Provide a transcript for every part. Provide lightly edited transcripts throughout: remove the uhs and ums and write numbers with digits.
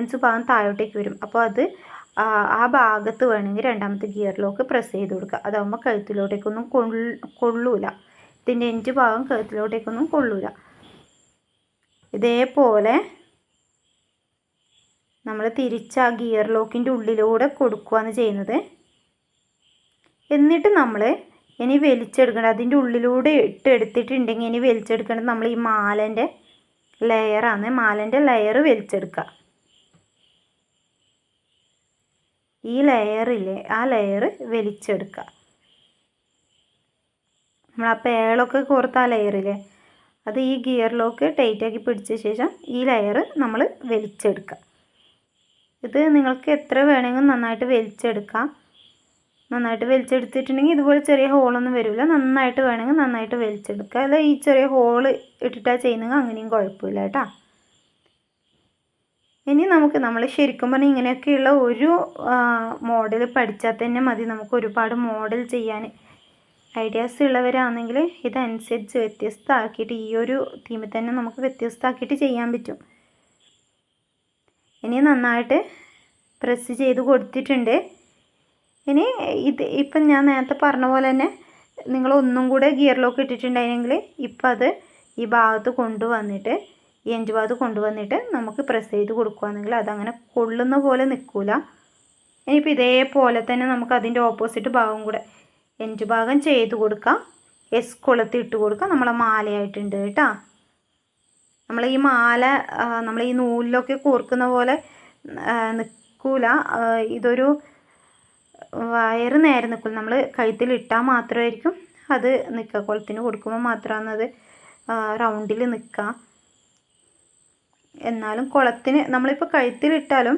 5 ഭാഗം താഴോട്ടേക്ക് വരും. അപ്പോൾ അത് ആ ഭാഗത്ത് വേണമെങ്കിൽ രണ്ടാമത്തെ ഗിയർ ലോക്ക് പ്രസ് ചെയ്ത് കൊടുക്കുക. അതാകുമ്പോൾ കഴുത്തിലോട്ടേക്കൊന്നും കൊള്ളൂല. ഇതിൻ്റെ എൻഡ് ഭാഗം കഴുത്തിലോട്ടേക്കൊന്നും കൊള്ളൂല. ഇതേപോലെ നമ്മൾ തിരിച്ച് ആ ഗിയർ ലോക്കിൻ്റെ ഉള്ളിലൂടെ കൊടുക്കുകയാണ് ചെയ്യുന്നത്. എന്നിട്ട് നമ്മൾ ഇനി വലിച്ചെടുക്കണം. അതിൻ്റെ ഉള്ളിലൂടെ എടുത്തിട്ടുണ്ടെങ്കിൽ ഇനി വലിച്ചെടുക്കേണ്ടത് നമ്മൾ ഈ മാലൻ്റെ ലെയറാണ്. മാലൻ്റെ ലെയർ വലിച്ചെടുക്കുക. ഈ ലെയറില്ലേ, ആ ലെയർ വലിച്ചെടുക്കുക. നമ്മൾ ആ പേളൊക്കെ കോർത്ത ആ ലെയറില്ലേ, അത് ഈ ഗിയർ ലോക്ക് ടൈറ്റാക്കി പിടിച്ച ശേഷം ഈ ലെയർ നമ്മൾ വലിച്ചെടുക്കുക. ഇത് നിങ്ങൾക്ക് എത്ര വേണമെങ്കിലും നന്നായിട്ട് വലിച്ചെടുക്കാം. നന്നായിട്ട് വലിച്ചെടുത്തിട്ടുണ്ടെങ്കിൽ ഇതുപോലെ ചെറിയ ഹോളൊന്നും വരില്ല. നന്നായിട്ട് വേണമെങ്കിൽ നന്നായിട്ട് വലിച്ചെടുക്കുക. അല്ല ഈ ചെറിയ ഹോള് ഇട്ടിട്ടാണ് ചെയ്യുന്നെങ്കിൽ അങ്ങനെയും കുഴപ്പമില്ല കേട്ടോ. ഇനി നമ്മൾ ശരിക്കും പറഞ്ഞാൽ ഇങ്ങനെയൊക്കെയുള്ള ഒരു മോഡൽ പഠിച്ചാൽ തന്നെ മതി. നമുക്ക് ഒരുപാട് മോഡൽ ചെയ്യാൻ ഐഡിയാസ് ഉള്ളവരാണെങ്കിൽ ഇതനുസരിച്ച് വ്യത്യസ്തമാക്കിയിട്ട് ഈ ഒരു തീമിൽ തന്നെ നമുക്ക് വ്യത്യസ്തമാക്കിയിട്ട് ചെയ്യാൻ പറ്റും. ഇനി നന്നായിട്ട് പ്രസ് ചെയ്ത് കൊടുത്തിട്ടുണ്ട്. ഇനി ഇപ്പം ഞാൻ നേരത്തെ പറഞ്ഞ പോലെ തന്നെ നിങ്ങൾ ഒന്നും കൂടെ ഗിയർ ലോക്ക് ഇട്ടിട്ടുണ്ടായിരുന്നെങ്കിൽ ഇപ്പം അത് ഈ ഭാഗത്ത് കൊണ്ടുവന്നിട്ട് ഈ എൻഡ് ഭാഗത്ത് കൊണ്ടുവന്നിട്ട് നമുക്ക് പ്രസ് ചെയ്ത് കൊടുക്കുകയാണെങ്കിൽ അതങ്ങനെ കൊള്ളുന്ന പോലെ നിൽക്കില്ല. ഇനിയിപ്പോൾ ഇതേപോലെ തന്നെ നമുക്ക് അതിൻ്റെ ഓപ്പോസിറ്റ് ഭാഗം കൂടെ എൻഡ് ഭാഗം ചെയ്ത് കൊടുക്കാം. എസ് കൊളുത്തി ഇട്ട് കൊടുക്കാം. നമ്മളെ മാലയായിട്ടുണ്ട് കേട്ടോ. നമ്മൾ ഈ മാല നമ്മൾ ഈ നൂലിലൊക്കെ കോർക്കുന്ന പോലെ നിൽക്കില്ല. ഇതൊരു വയറ് നേരെ നിൽക്കില്ല. നമ്മൾ കഴുത്തിലിട്ടാൽ മാത്രമായിരിക്കും അത് നിൽക്കുക. കുളത്തിന് കൊടുക്കുമ്പോൾ മാത്രമാണ് അത് റൗണ്ടിൽ നിൽക്കുക. എന്നാലും കുളത്തിന് നമ്മളിപ്പോൾ കഴുത്തിലിട്ടാലും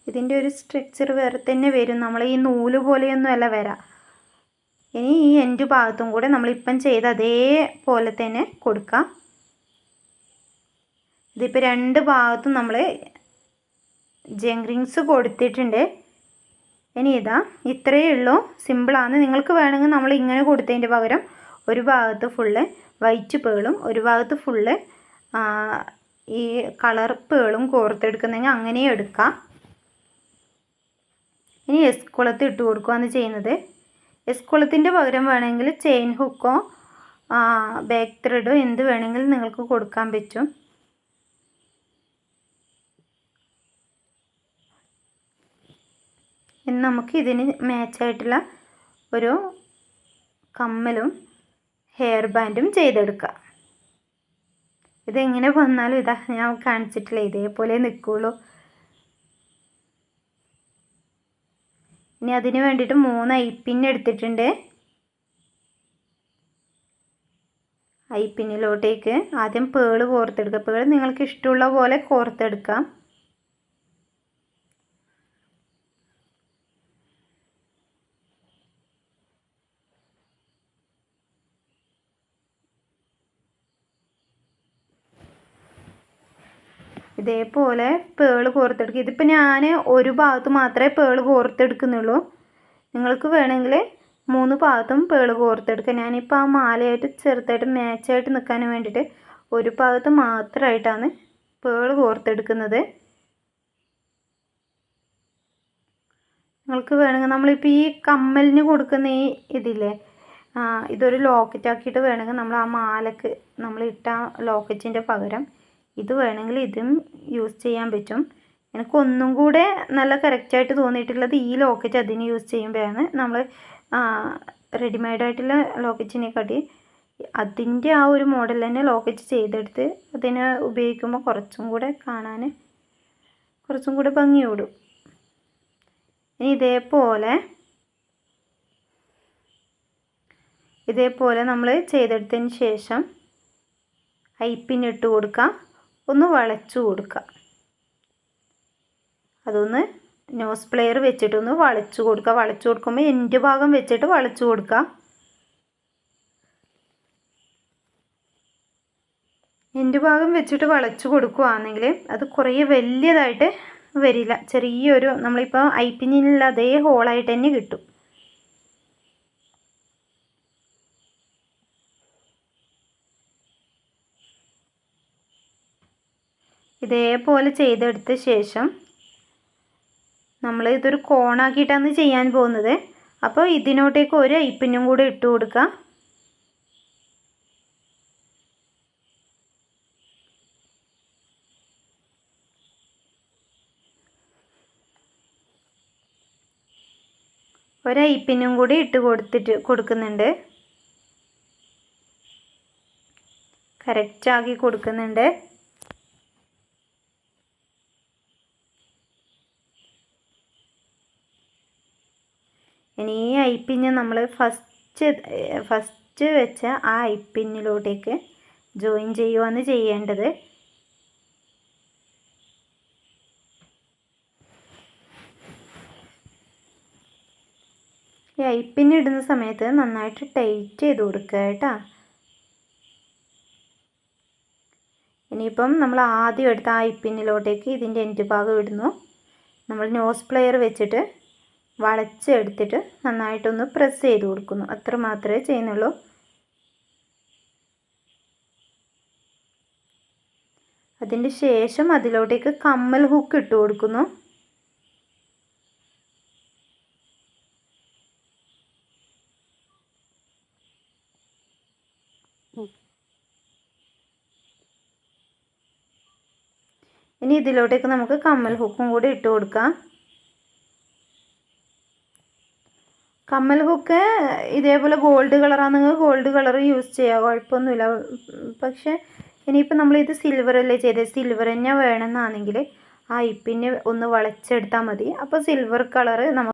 ഇതിൻ്റെ ഒരു സ്ട്രക്ചർ വേറെ തന്നെ വരും. നമ്മൾ ഈ നൂല് പോലെയൊന്നുമല്ല വരാം. ഇനി ഈ എൻഡ് ഭാഗത്തും കൂടെ നമ്മളിപ്പം ചെയ്ത് അതേപോലെ തന്നെ കൊടുക്കാം. ഇതിപ്പോൾ രണ്ട് ഭാഗത്തും നമ്മൾ ജംഗ് റിങ്സ് കൊടുത്തിട്ടുണ്ട്. ഇനി ഇത്രയേ ഉള്ളൂ. സിമ്പിളാണ്. നിങ്ങൾക്ക് വേണമെങ്കിൽ നമ്മൾ ഇങ്ങനെ കൊടുത്തതിൻ്റെ പകരം ഒരു ഭാഗത്ത് ഫുള്ള് വൈറ്റ് പേളും ഒരു ഭാഗത്ത് ഫുള്ള് ഈ കളർ പേളും കോർത്തെടുക്കുന്നെങ്കിൽ അങ്ങനെയും എടുക്കാം. ഇനി എസ് കുളത്ത് ഇട്ട് കൊടുക്കുകയാണ് ചെയ്യുന്നത്. എസ് കുളത്തിൻ്റെ പകരം വേണമെങ്കിൽ ചെയിൻ ഹുക്കോ ബാക്ക് ത്രെഡോ എന്ത് വേണമെങ്കിലും നിങ്ങൾക്ക് കൊടുക്കാൻ പറ്റും. ഇനി നമുക്ക് ഇതിന് മാച്ചായിട്ടുള്ള ഒരു കമ്മലും ഹെയർ ബാൻഡും ചെയ്തെടുക്കാം. ഇതെങ്ങനെ വന്നാലും ഞാൻ കാണിച്ചിട്ടില്ല, ഇതേപോലെ നിൽക്കുള്ളൂ. ഇനി അതിന് വേണ്ടിയിട്ട് 3 ഐപ്പിൻ എടുത്തിട്ടുണ്ട്. ഐപ്പിന്നിലോട്ടേക്ക് ആദ്യം പേള് കോർത്തെടുക്കുക. പേള് നിങ്ങൾക്ക് ഇഷ്ടമുള്ള പോലെ കോർത്തെടുക്കാം. ഇതേപോലെ പേള് കോർത്തെടുക്കുക. ഇതിപ്പോൾ ഞാൻ ഒരു ഭാഗത്ത് മാത്രമേ പേള് കോർത്തെടുക്കുന്നുള്ളൂ. നിങ്ങൾക്ക് വേണമെങ്കിൽ 3 ഭാഗത്തും പേള് കോർത്തെടുക്കുക. ഞാനിപ്പോൾ ആ മാലയായിട്ട് ചെറുതായിട്ട് മാച്ചായിട്ട് നിൽക്കാൻ വേണ്ടിയിട്ട് ഒരു ഭാഗത്ത് മാത്രമായിട്ടാണ് പേള് കോർത്തെടുക്കുന്നത്. നിങ്ങൾക്ക് വേണമെങ്കിൽ നമ്മളിപ്പോൾ ഈ കമ്മലിന് കൊടുക്കുന്ന ഈ ഇതില്ലേ, ഇതൊരു ലോക്കറ്റ് ആക്കിയിട്ട് വേണമെങ്കിൽ നമ്മൾ ആ മാലക്ക് നമ്മളിട്ട ലോക്കറ്റിൻ്റെ പകരം ഇത് വേണമെങ്കിൽ ഇതും യൂസ് ചെയ്യാൻ പറ്റും. എനിക്ക് ഒന്നും കൂടെ നല്ല കറക്റ്റായിട്ട് തോന്നിയിട്ടുള്ളത് ഈ ലോക്കറ്റ് അതിന് യൂസ് ചെയ്യുമ്പോഴാണ്. നമ്മൾ റെഡിമെയ്ഡായിട്ടുള്ള ലോക്കറ്റിനെക്കാട്ടി അതിൻ്റെ ആ ഒരു മോഡൽ തന്നെ ലോക്കറ്റ് ചെയ്തെടുത്ത് അതിനെ ഉപയോഗിക്കുമ്പോൾ കുറച്ചും കൂടെ കാണാൻ കുറച്ചും കൂടെ ഭംഗിയോടും. ഇനി ഇതേപോലെ നമ്മൾ ചെയ്തെടുത്തതിന് ശേഷം ഐപ്പിൻ ഇട്ട് കൊടുക്കുക. ഒന്ന് വളച്ചു കൊടുക്കുക. അതൊന്ന് നോസ് പ്ലെയർ വെച്ചിട്ടൊന്ന് വളച്ചു കൊടുക്കുക. വളച്ചു കൊടുക്കുമ്പോൾ എൻഡ് ഭാഗം വെച്ചിട്ട് വളച്ചു കൊടുക്കുക. എൻഡ് ഭാഗം വെച്ചിട്ട് വളച്ചു കൊടുക്കുകയാണെങ്കിൽ അത് കുറേ വലിയതായിട്ട് വരില്ല. ചെറിയൊരു നമ്മളിപ്പോൾ ഐപ്പിനുള്ള അതേ ഹോളായിട്ട് തന്നെ കിട്ടും. ഇതേപോലെ ചെയ്തെടുത്ത ശേഷം നമ്മൾ ഇതൊരു കോണാക്കിയിട്ടാണ് ചെയ്യാൻ പോകുന്നത്. അപ്പോൾ ഇതിനോട്ടേക്ക് ഒരു ഐപ്പിന്നും കൂടെ ഇട്ട് കൊടുക്കുക. ഒരു ഐപ്പിന്നും കൂടി ഇട്ട് കൊടുക്കുന്നുണ്ട്. കറക്റ്റാക്കി കൊടുക്കുന്നുണ്ട്. ഇനി ഈ ഐപ്പിന്ന് നമ്മൾ ഫസ്റ്റ് വെച്ച ആ ഐപ്പിന്നിലോട്ടേക്ക് ജോയിൻ ചെയ്യുകയാണ് ചെയ്യേണ്ടത്. ഈ ഐപ്പിന്ന് ഇടുന്ന സമയത്ത് നന്നായിട്ട് ടൈറ്റ് ചെയ്ത് കൊടുക്കുക കേട്ടോ. ഇനിയിപ്പം നമ്മൾ ആദ്യം എടുത്ത ആ ഐപ്പിന്നിലോട്ടേക്ക് ഇതിൻ്റെ എൻഡ് ഭാഗം ഇടുന്നു. നമ്മൾ നോസ് പ്ലെയർ വെച്ചിട്ട് വളച്ചെടുത്തിട്ട് നന്നായിട്ടൊന്ന് പ്രസ് ചെയ്ത് കൊടുക്കുന്നു. അത്ര മാത്രമേ ചെയ്യുന്നുള്ളൂ. അതിൻ്റെ ശേഷം അതിലോട്ടേക്ക് കമ്മൽ ഹുക്ക് ഇട്ട് കൊടുക്കുന്നു. ഇനി ഇതിലോട്ടേക്ക് നമുക്ക് കമ്മൽ ഹുക്കും കൂടി ഇട്ട് കൊടുക്കാം. കമ്മൽ ഹുക്ക് ഇതേപോലെ ഗോൾഡ് കളറാണെങ്കിൽ ഗോൾഡ് കളർ യൂസ് ചെയ്യുക, കുഴപ്പമൊന്നുമില്ല. പക്ഷേ ഇനിയിപ്പോൾ നമ്മളിത് സിൽവർ അല്ലേ ചെയ്തത്, സിൽവർ തന്നെ വേണമെന്നാണെങ്കിൽ ആ ഐപ്പിന് ഒന്ന് വളച്ചെടുത്താൽ മതി. അപ്പോൾ സിൽവർ കളറ് നമുക്ക്